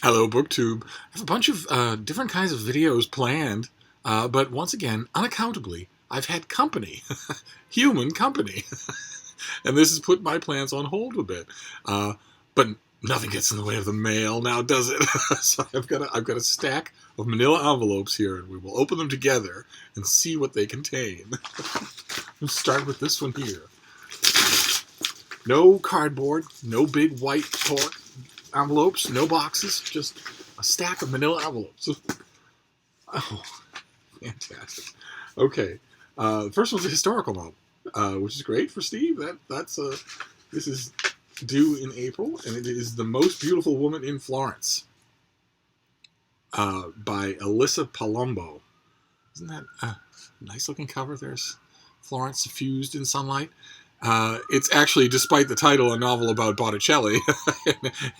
Hello, BookTube. I have a bunch of different kinds of videos planned, but once again, unaccountably, I've had company, human company, and this has put my plans on hold a bit. Uh, but nothing gets in the way of the mail now, does it? So I've got a stack of Manila envelopes here, and we will open them together and see what they contain. We'll start with this one here. No cardboard, no big white pork envelopes, no boxes, just a stack of manila envelopes. Oh, fantastic. Okay. The first one's a historical novel, which is great for Steve. This is due in April, and it is The Most Beautiful Woman in Florence by Alyssa Palumbo. Isn't that a nice looking cover? There's Florence suffused in sunlight. It's actually, despite the title, a novel about Botticelli,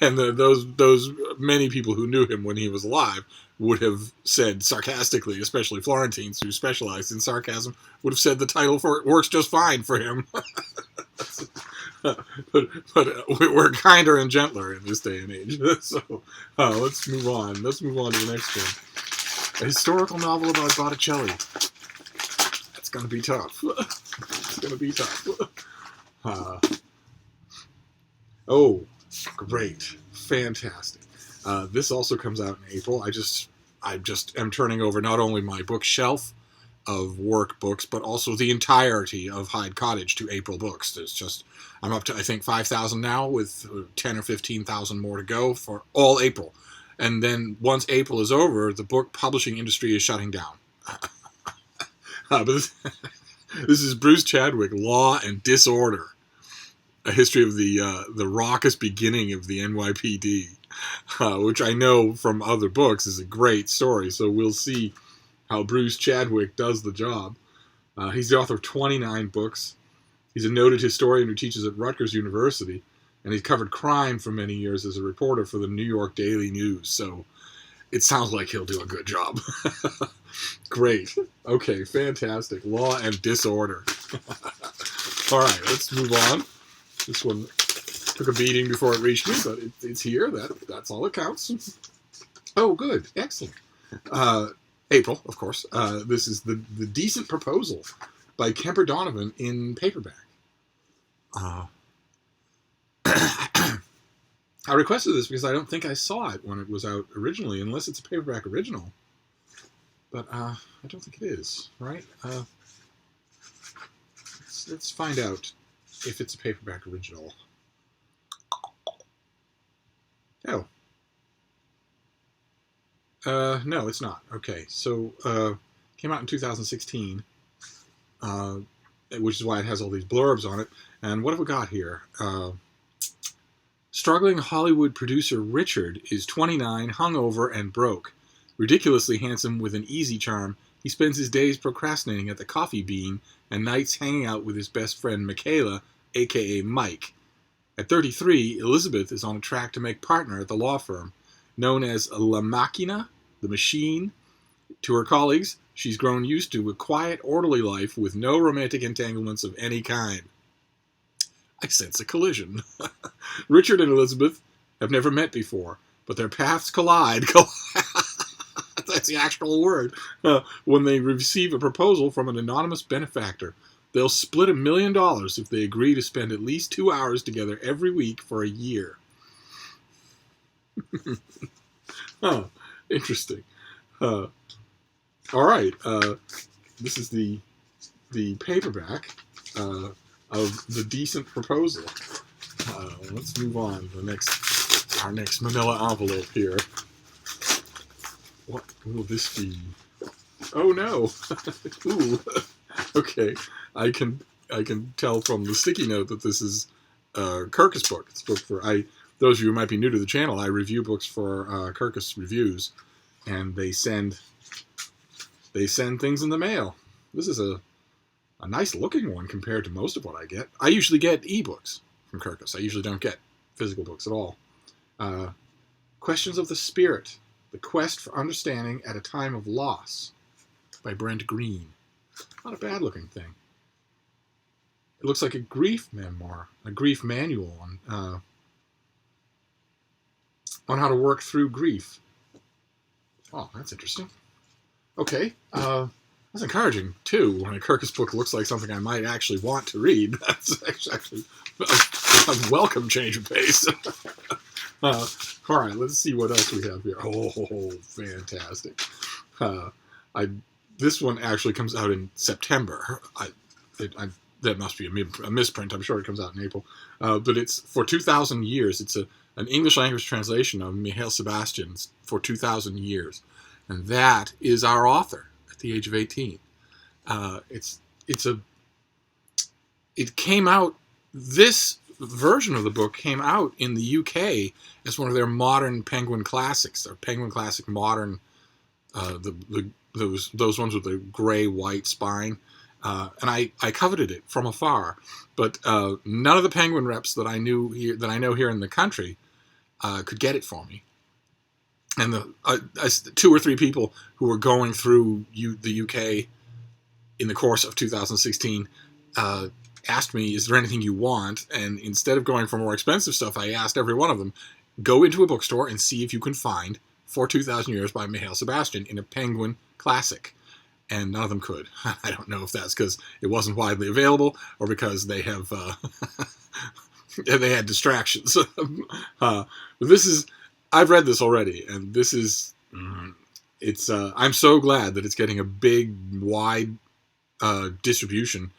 and those many people who knew him when he was alive would have said sarcastically, especially Florentines who specialized in sarcasm, would have said the title for it works just fine for him. but we're kinder and gentler in this day and age. So let's move on. Let's move on to the next one. A historical novel about Botticelli. That's going to be tough. It's going to be tough. Oh, great. Fantastic. This also comes out in April. I just am turning over not only my bookshelf of work books, but also the entirety of Hyde Cottage to April books. I'm up to, I think, 5,000 now, with 10 or 15,000 more to go for all April. And then once April is over, the book publishing industry is shutting down. But this is Bruce Chadwick, Law and Disorder, a history of the raucous beginning of the NYPD, which I know from other books is a great story. So we'll see how Bruce Chadwick does the job. He's the author of 29 books. He's a noted historian who teaches at Rutgers University, and he's covered crime for many years as a reporter for the New York Daily News. So it sounds like he'll do a good job. Great. Okay, fantastic. Law and Disorder. All right, let's move on. This one took a beating before it reached me, but it's here. That's all that counts. Oh, good. Excellent. April, of course. This is the Decent Proposal by Kemper Donovan in paperback. I requested this because I don't think I saw it when it was out originally, unless it's a paperback original. But I don't think it is, right? Let's find out if it's a paperback original. Oh. No, it's not. Okay, so came out in 2016, which is why it has all these blurbs on it. And what have we got here? Struggling Hollywood producer Richard is 29, hungover, and broke. Ridiculously handsome with an easy charm, he spends his days procrastinating at the coffee bean and nights hanging out with his best friend Michaela, aka Mike. At 33, Elizabeth is on a track to make partner at the law firm. Known as La Machina, the machine, to her colleagues, she's grown used to a quiet, orderly life with no romantic entanglements of any kind. I sense a collision. Richard and Elizabeth have never met before, but their paths collide. That's the actual word. When they receive a proposal from an anonymous benefactor. They'll split $1 million if they agree to spend at least 2 hours together every week for a year. Oh, interesting. All right. This is the paperback of The Decent Proposal. Let's move on to our next manila envelope here. What will this be? Oh no! Ooh. Okay, I can tell from the sticky note that this is a Kirkus book. It's a book for those of you who might be new to the channel. I review books for Kirkus Reviews, and they send things in the mail. This is a nice looking one compared to most of what I get. I usually get ebooks from Kirkus. I usually don't get physical books at all. Questions of the Spirit: The Quest for Understanding at a Time of Loss by Brent Green. Not a bad looking thing. It looks like a grief memoir, a grief manual. on how to work through grief. Oh, that's interesting. Okay. That's encouraging, too, when a Kirkus book looks like something I might actually want to read. That's actually a welcome change of pace. All right, let's see what else we have here. Oh, fantastic. This one actually comes out in September. That must be a misprint. I'm sure it comes out in April. But it's For 2,000 Years. It's an English language translation of Mihail Sebastian's For 2,000 Years. And that is our author at the age of 18. It came out, this version of the book came out in the UK as one of their modern Penguin classics. Their Penguin Classic Modern, those ones with the gray-white spine. And I coveted it from afar, but none of the Penguin reps that I know here in the country could get it for me. And the 2 or 3 people who were going through the UK in the course of 2016 asked me, "Is there anything you want?" And instead of going for more expensive stuff, I asked every one of them, "Go into a bookstore and see if you can find For 2,000 Years by Mihail Sebastian in a Penguin Classic." And none of them could. I don't know if that's because it wasn't widely available or because they have they had distractions. I've read this already, and this is I'm so glad that it's getting a big, wide distribution,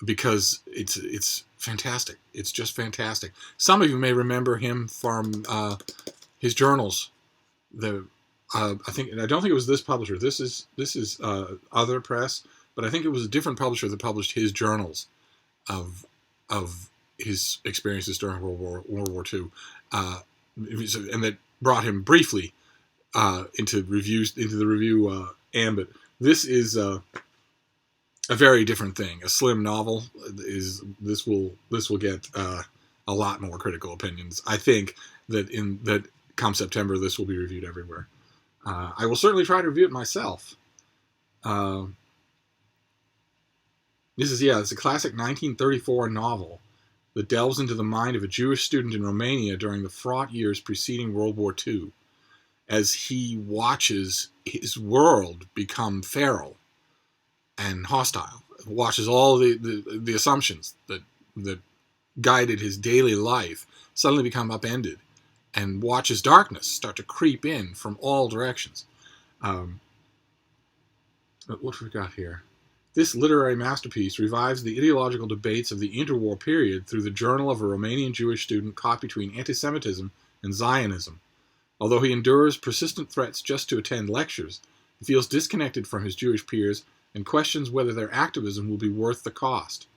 because it's fantastic. It's just fantastic. Some of you may remember him from his journals. I don't think it was this publisher. This is Other Press, but I think it was a different publisher that published his journals of his experiences during World War II, and that brought him briefly into the review ambit. This is a very different thing. A slim novel this will get a lot more critical opinions. I think that come September, this will be reviewed everywhere. I will certainly try to review it myself. It's a classic 1934 novel that delves into the mind of a Jewish student in Romania during the fraught years preceding World War II, as he watches his world become feral and hostile, watches all the assumptions that guided his daily life suddenly become upended, and watches darkness start to creep in from all directions. What have we got here? This literary masterpiece revives the ideological debates of the interwar period through the journal of a Romanian Jewish student caught between anti-Semitism and Zionism. Although he endures persistent threats just to attend lectures, he feels disconnected from his Jewish peers and questions whether their activism will be worth the cost.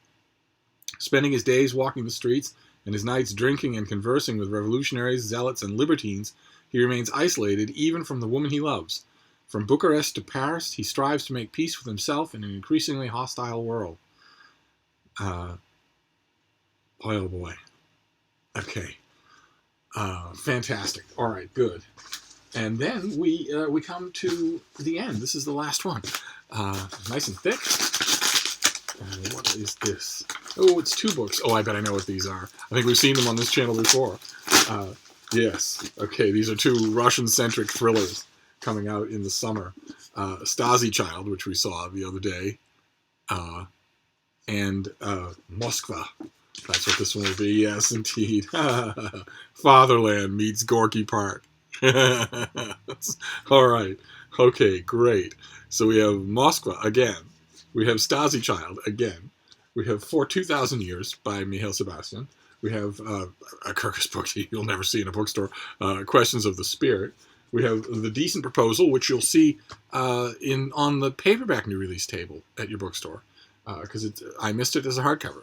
Spending his days walking the streets and his nights drinking and conversing with revolutionaries, zealots, and libertines, he remains isolated even from the woman he loves. From Bucharest to Paris, he strives to make peace with himself in an increasingly hostile world. Oh boy. Okay. Fantastic. All right, good. And then we come to the end. This is the last one. Nice and thick. What is this? Oh, it's 2 books. Oh, I bet I know what these are. I think we've seen them on this channel before. Yes. Okay, these are 2 Russian-centric thrillers coming out in the summer. Stasi Child, which we saw the other day, and Moskva. That's what this one will be. Yes, indeed. Fatherland meets Gorky Park. All right. Okay, great. So we have Moskva again. We have Stasi Child again. We have For 2,000 Years by Mihail Sebastian. We have a Kirkus book you'll never see in a bookstore, Questions of the Spirit. We have The Decent Proposal, which you'll see on the paperback new release table at your bookstore, because I missed it as a hardcover.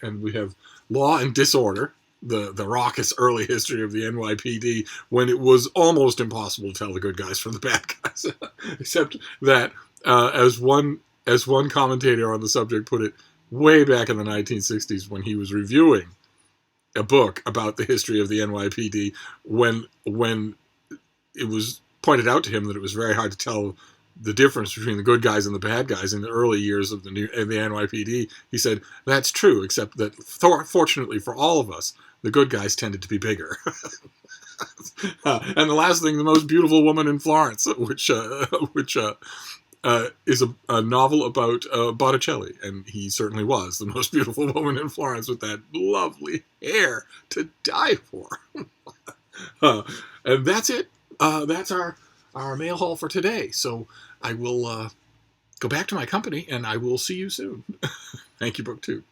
And we have Law and Disorder, the raucous early history of the NYPD, when it was almost impossible to tell the good guys from the bad guys. Except that, as one commentator on the subject put it, way back in the 1960s when he was reviewing a book about the history of the NYPD, when it was pointed out to him that it was very hard to tell the difference between the good guys and the bad guys in the early years of the NYPD, he said, that's true, except that fortunately for all of us, the good guys tended to be bigger. And the last thing, The Most Beautiful Woman in Florence, which is a novel about Botticelli, and he certainly was the most beautiful woman in Florence with that lovely hair to die for. And that's it. That's our mail haul for today. So I will go back to my company, and I will see you soon. Thank you, BookTube.